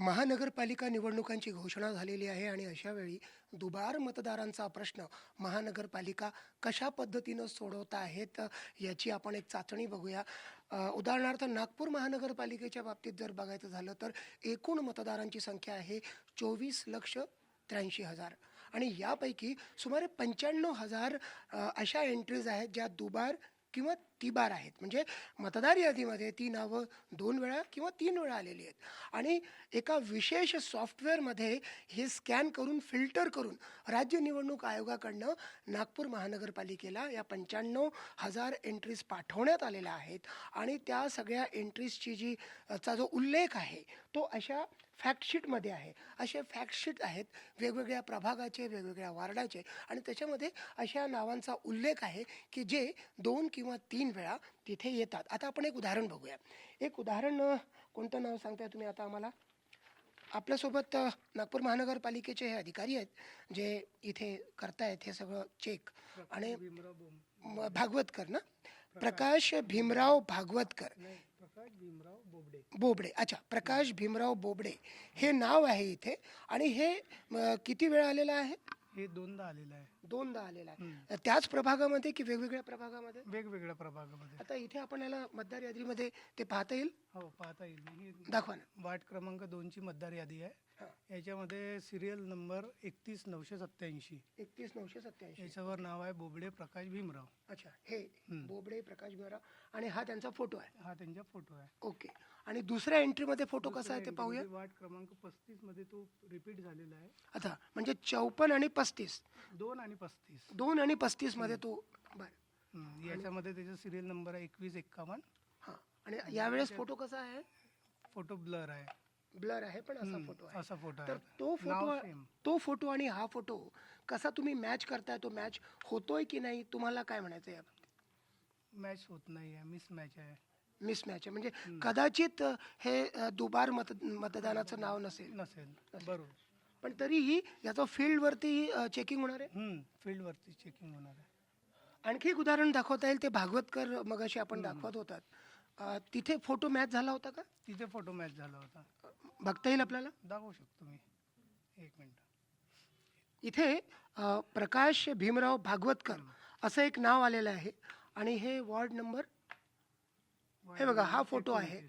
महानगरपालिका निवडणुकांची घोषणा झालेली आहे आणि अशा वेळी दुबार मतदारांचा प्रश्न महानगरपालिका कशा पद्धतीनं सोडवत आहेत याची आपण एक चाचणी बघूया. उदाहरणार्थ नागपूर महानगरपालिकेच्या बाबतीत जर बघायचं झालं तर एकूण मतदारांची संख्या आहे 24,83,000 आणि यापैकी सुमारे 95,000 अशा एंट्रीज आहेत ज्या दुबार किंवा तिबार आहेत. म्हणजे मतदार यादीमध्ये ती नावं 2 वेळा किंवा 3 वेळा आलेली आहेत आणि एका विशेष सॉफ्टवेअरमध्ये हे स्कॅन करून फिल्टर करून राज्य निवडणूक आयोगाकडनं नागपूर महानगरपालिकेला या 95,000 एंट्रीज पाठवण्यात आलेल्या आहेत आणि त्या सगळ्या एंट्रीजची चा जो उल्लेख आहे तो अशा फॅक्टशीटमध्ये आहे. असे फॅक्टशीट आहेत वेगवेगळ्या प्रभागाचे, वेगवेगळ्या वार्डाचे आणि त्याच्यामध्ये अशा नावांचा उल्लेख आहे की जे 2 किंवा 3 वेळा तिथे येतात. आता आपण एक उदाहरण बघूया. एक उदाहरण कोणतं नाव सांगताय तुम्ही आता आम्हाला? आपल्यासोबत नागपूर महानगरपालिकेचे हे अधिकारी आहेत जे इथे करतायत हे सगळं चेक आणि भागवतकर ना, प्रकाश भीमराव भागवतकर बोबडे. अच्छा, प्रकाश भीमराव बोबडे हे नाव आहे इथे आणि हे किती वेळा आलेलं आहे? हे दोनदा आलेलं आहे. दोनदा आलेला आहे. त्याच प्रभागामध्ये की वेगवेगळ्या प्रभागामध्ये? वेगवेगळ्या प्रभागामध्ये. आता इथे आपण याला मतदार यादीमध्ये ते पाहता येईल? हो, पाहता येईल. ही दाखवा ना. वार्ड क्रमांक 2ची मतदार यादी आहे. याच्यामध्ये सिरियल नंबर 31,987. 31,987. याच्यावर नाव आहे बोबडे प्रकाश भीमराव. अच्छा, हे बोबडे प्रकाश भीमराव आणि हा त्यांचा फोटो आहे. हा त्यांचा फोटो आहे. ओके. आणि दुसऱ्या एंट्रीमध्ये फोटो कसा आहे ते पाहूया. वार्ड क्रमांक 35 मध्ये तो रिपीट झालेला आहे. आता म्हणजे 54 आणि 35. 2 आणि 35. 2 आणि 35 मध्ये तो. बरं. याच्यामध्ये त्याचा सिरियल नंबर आहे 2151. हां. आणि यावेळेस फोटो कसा आहे? फोटो ब्लर आहे. ब्लर आहे पण असा फोटो आहे. असा फोटो तर आहे. तो फोटो आणि हा फोटो कसा तुम्ही मॅच करताय? तो मॅच होतोय की नाही? तुम्हाला काय म्हणायचं आहे? मॅच होत नाही आहे, मिसमॅच आहे. मिसमॅच आहे म्हणजे कदाचित हे दुबार मतदानाचं नाव नसेल. बरोबर. पण तरीही याचं फील्डवरती चेकिंग होणार आहे. फील्डवरती चेकिंग होणार आहे. आणखी एक उदाहरण दाखवता येईल. ते भागवतकर मगाशी आपण दाखवत होतात. तिथे फोटो मॅच झाला होता का? तिथे फोटो मॅच झाला होता. बघता येईल आपल्याला? दाखवू शकतो मी. एक मिनिट. इथे प्रकाश भीमराव भागवतकर असं एक नाव आलेलं आहे आणि हे वॉर्ड नंबर, हे बघा हा फोटो आहे.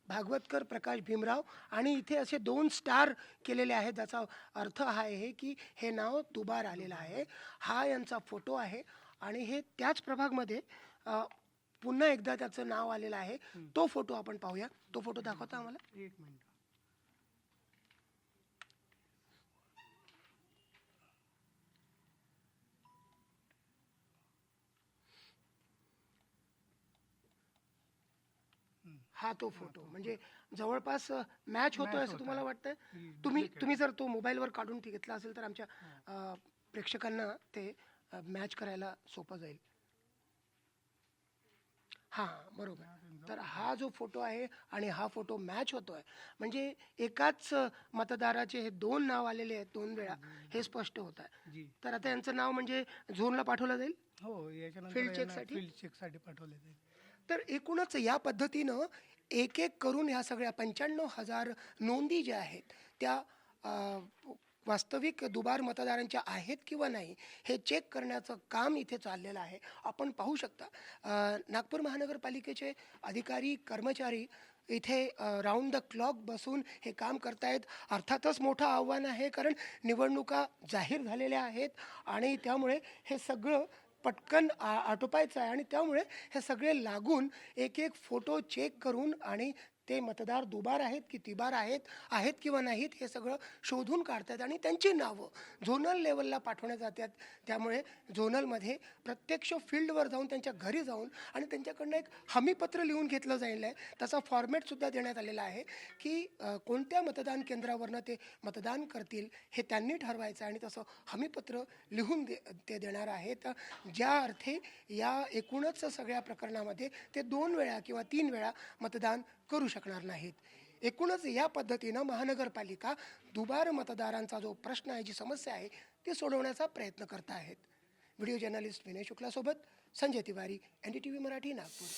भागवतकर प्रकाश भीमराव आणि इथे असे 2 स्टार केलेले आहेत ज्याचा अर्थ हा आहे की हे नाव दुबार आलेलं आहे. हा यांचा फोटो आहे आणि हे त्याच प्रभागमध्ये पुन्हा एकदा त्याचं नाव आलेलं आहे. तो फोटो आपण पाहूया. तो फोटो दाखवता आम्हाला? एक मिनिट. हा तो फोटो म्हणजे जवळपास मॅच होतोय असं तुम्हाला वाटतंय? तुम्ही जर तो मोबाईलवर काढून घेतला असेल तर आमच्या प्रेक्षकांना ते मॅच करायला सोपं जाईल. हां, बरोबर. तर हा जो फोटो आहे आणि हा फोटो मॅच होतोय म्हणजे एकाच मतदाराचे हे 2 नाव आलेले आहेत 2 वेळा, हे स्पष्ट होत आहे. तर आता यांचं नाव म्हणजे झोनला पाठवलं जाईल. हो, याच्यानंतर फील्ड चेकसाठी पाठवले जाईल. तर एकूणच या पद्धतीनं एक एक करून ह्या सगळ्या 95,000 नोंदी ज्या आहेत त्या वास्तविक दुबार मतदारांच्या आहेत किंवा नाही हे चेक करण्याचं काम इथे चाललेलं आहे. आपण पाहू शकता नागपूर महानगरपालिकेचे अधिकारी कर्मचारी इथे राऊंड द क्लॉक बसून हे काम करतायत. अर्थातच मोठं आव्हान आहे कारण निवडणुका जाहीर झालेल्या आहेत आणि त्यामुळे हे सगळं पटकन आटोपायचं आहे आणि त्यामुळे हे सगळे लागून एक एक फोटो चेक करून आणि ते मतदार दुबार आहेत की तिबार आहेत किंवा नाहीत हे सगळं शोधून काढतात आणि त्यांची नावं झोनल लेवलला पाठवण्यात जातात. त्यामुळे झोनलमध्ये प्रत्यक्ष फील्डवर जाऊन त्यांच्या घरी जाऊन आणि त्यांच्याकडनं एक हमीपत्र लिहून घेतलं जाईल आहे. त्याचा फॉर्मॅटसुद्धा देण्यात आलेला आहे की कोणत्या मतदान केंद्रावरनं ते मतदान करतील हे त्यांनी ठरवायचं आणि तसं हमीपत्र लिहून ते देणार आहेत. ज्या अर्थी या एकूणच सगळ्या प्रकरणामध्ये ते 2 वेळा किंवा 3 वेळा मतदान करू शकणार नाहीत. एकूणच या पद्धतीनं महानगरपालिका दुबार मतदारांचा जो प्रश्न आहे, जी समस्या आहे ती सोडवण्याचा प्रयत्न करत आहेत. व्हिडिओ जर्नलिस्ट विनय शुक्लासोबत संजय तिवारी, NDTV मराठी, नागपूर.